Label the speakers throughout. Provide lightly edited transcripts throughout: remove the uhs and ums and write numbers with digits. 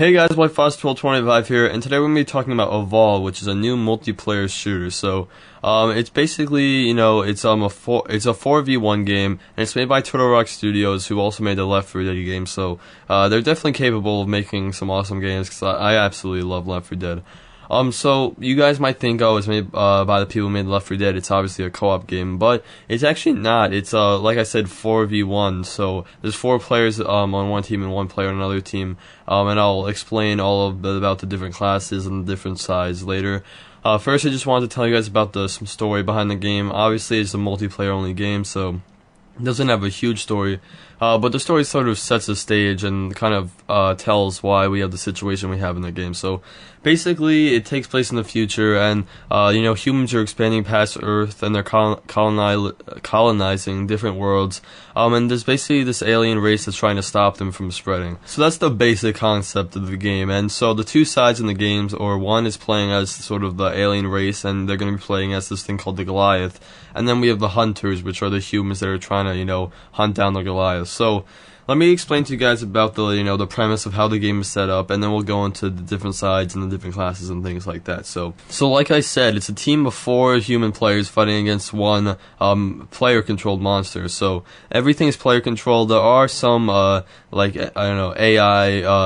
Speaker 1: Hey guys, WhiteFox1225 here, and today we're going to be talking about Evole, which is a new multiplayer shooter. So, it's basically, it's a 4v1 game, and it's made by Turtle Rock Studios, who also made the Left 4 Dead game. So, they're definitely capable of making some awesome games, because I absolutely love Left 4 Dead. So you guys might think, oh, it's made by the people who made Left 4 Dead. It's obviously a co-op game, but it's actually not. It's like I said, 4v1. So there's 4 players on one team and 1 player on another team. And I'll explain about the different classes and the different sides later. First, I just wanted to tell you guys about some story behind the game. Obviously, it's a multiplayer only game, so it doesn't have a huge story, but the story sort of sets the stage and kind of tells why we have the situation we have in the game. So basically, it takes place in the future, and humans are expanding past Earth, and they're colonizing different worlds. And there's basically this alien race that's trying to stop them from spreading. So that's the basic concept of the game. And so the 2 sides in the games, or one is playing as sort of the alien race, and they're going to be playing as this thing called the Goliath. And then we have the hunters, which are the humans that are trying to, hunt down the Goliath. So let me explain to you guys about the premise of how the game is set up, and then we'll go into the different sides and the different classes and things like that. So like I said, it's a team of 4 human players fighting against 1 player-controlled monster. So everything is player-controlled. There are some AI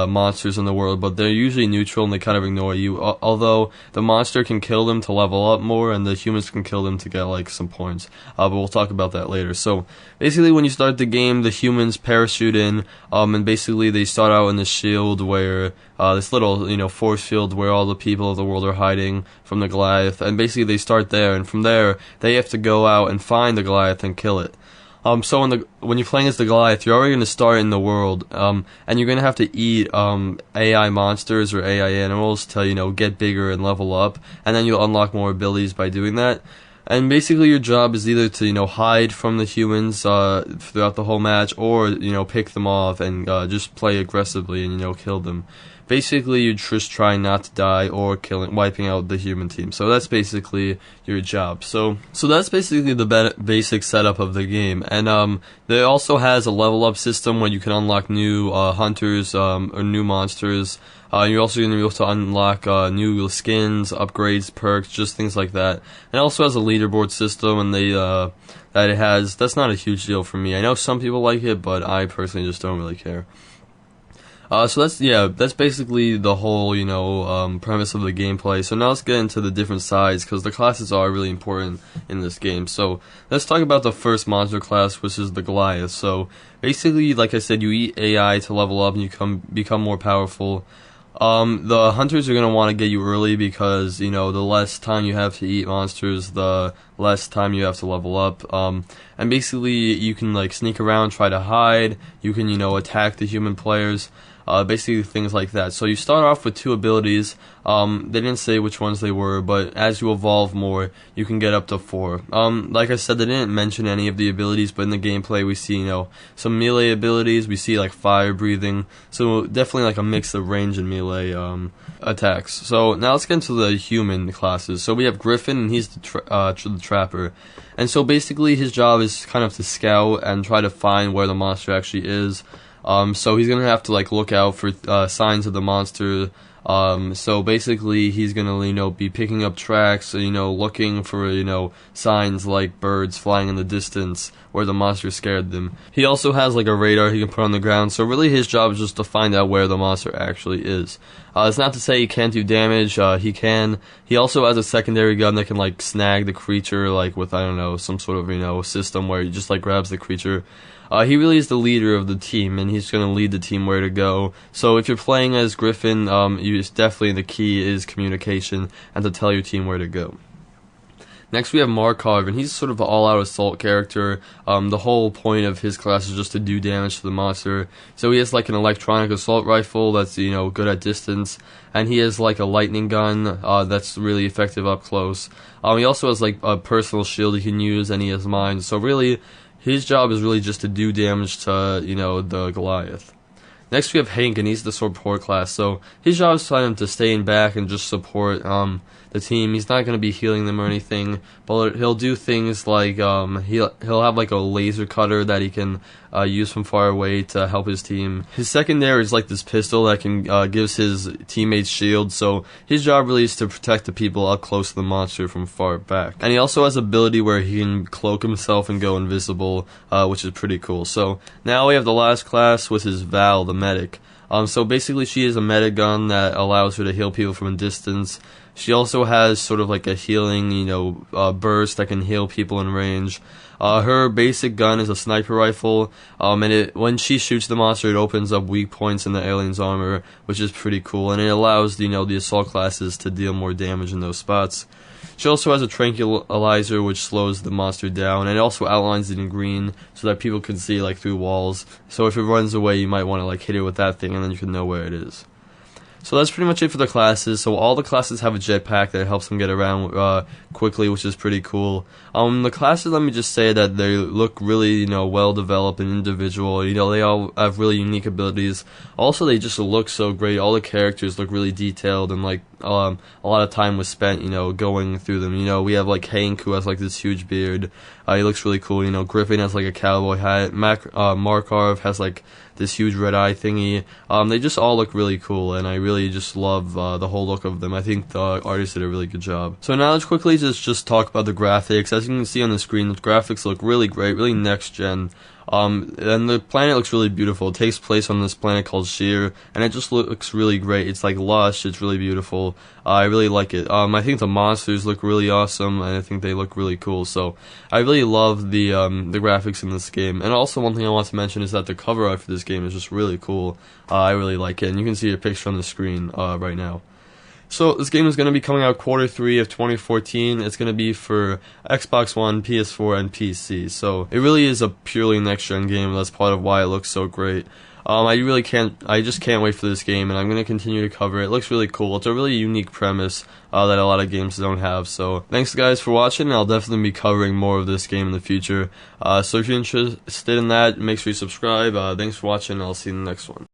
Speaker 1: monsters in the world, but they're usually neutral and they kind of ignore you. Although the monster can kill them to level up more, and the humans can kill them to get some points. But we'll talk about that later. So basically, when you start the game, the humans parachute in, and basically they start out in this shield where this little force field where all the people of the world are hiding from the Goliath, and basically they start there, and from there they have to go out and find the Goliath and kill it. So when you're playing as the Goliath, you're already going to start in the world, and you're going to have to eat AI monsters or AI animals to get bigger and level up, and then you'll unlock more abilities by doing that. And basically your job is either to hide from the humans throughout the whole match, or pick them off and just play aggressively and kill them. Basically, you're just trying not to die or wiping out the human team. So that's basically your job. So that's basically the basic setup of the game. And there also has a level up system where you can unlock new hunters or new monsters. You're also going to be able to unlock new skins, upgrades, perks, just things like that. And it also has a leaderboard system, and that's not a huge deal for me. I know some people like it, but I personally just don't really care. So that's basically the whole, premise of the gameplay. So now let's get into the different sides, because the classes are really important in this game. So let's talk about the first monster class, which is the Goliath. So basically, like I said, you eat AI to level up and you become more powerful. The hunters are going to want to get you early, because, the less time you have to eat monsters, the less time you have to level up. And basically, you can, sneak around, try to hide, you can, attack the human players, basically things like that. So you start off with 2 abilities. They didn't say which ones they were, but as you evolve more, you can get up to 4. Like I said, they didn't mention any of the abilities, but in the gameplay we see, some melee abilities. We see fire breathing, so definitely a mix of range and melee attacks. So now let's get into the human classes. So we have Griffin, and he's the trapper. And so basically his job is kind of to scout and try to find where the monster actually is. So he's gonna have to look out for signs of the monster. So basically he's gonna be picking up tracks, looking for signs like birds flying in the distance where the monster scared them. He also has a radar he can put on the ground. So really his job is just to find out where the monster actually is. It's not to say he can't do damage. He can. He also has a secondary gun that can snag the creature with some sort of system where he just grabs the creature. He really is the leader of the team, and he's going to lead the team where to go. So if you're playing as Griffin, definitely the key is communication and to tell your team where to go. Next we have Markov, and he's sort of an all-out assault character. The whole point of his class is just to do damage to the monster. So he has an electronic assault rifle that's good at distance, and he has a lightning gun that's really effective up close. He also has a personal shield he can use, and he has mines. So really, his job is really just to do damage to the Goliath. Next we have Hank, and he's the support class. So his job is kind of to stay in back and just support. the team. He's not going to be healing them or anything, but he'll do things like he'll have like a laser cutter that he can use from far away to help his team. His secondary is like this pistol that can gives his teammates shields, so his job really is to protect the people up close to the monster from far back. And he also has ability where he can cloak himself and go invisible, which is pretty cool. So now we have the last class, which is Val, the medic. So basically she is a meta gun that allows her to heal people from a distance. She also has sort of like a healing, burst that can heal people in range. Her basic gun is a sniper rifle, and when she shoots the monster, it opens up weak points in the alien's armor, which is pretty cool, and it allows, the assault classes to deal more damage in those spots. She also has a tranquilizer, which slows the monster down, and it also outlines it in green so that people can see like through walls. So if it runs away, you might want to like hit it with that thing, and then you can know where it is. So that's pretty much it for the classes. So all the classes have a jetpack that helps them get around quickly, which is pretty cool. The classes, let me just say that they look really, well developed and individual. They all have really unique abilities. Also, they just look so great. All the characters look really detailed, and like a lot of time was spent, going through them. We have like Hank, who has like this huge beard. He looks really cool. Griffin has like a cowboy hat. Markov has like this huge red eye thingy. They just all look really cool, and I really just love the whole look of them. I think the artist did a really good job. So now let's quickly just talk about the graphics. As you can see on the screen, the graphics look really great, really next gen. And the planet looks really beautiful. It takes place on this planet called Sheer, and it just looks really great. It's like lush, it's really beautiful. I really like it. I think the monsters look really awesome, and I think they look really cool. So I really love the graphics in this game. And also one thing I want to mention is that the cover art for this game is just really cool. I really like it, and you can see a picture on the screen right now. So this game is going to be coming out Q3 of 2014. It's going to be for Xbox One, PS4, and PC. So it really is a purely next-gen game. That's part of why it looks so great. I just can't wait for this game, and I'm going to continue to cover it. It looks really cool. It's a really unique premise that a lot of games don't have. So thanks guys for watching, and I'll definitely be covering more of this game in the future. So if you're interested in that, make sure you subscribe. Thanks for watching, and I'll see you in the next one.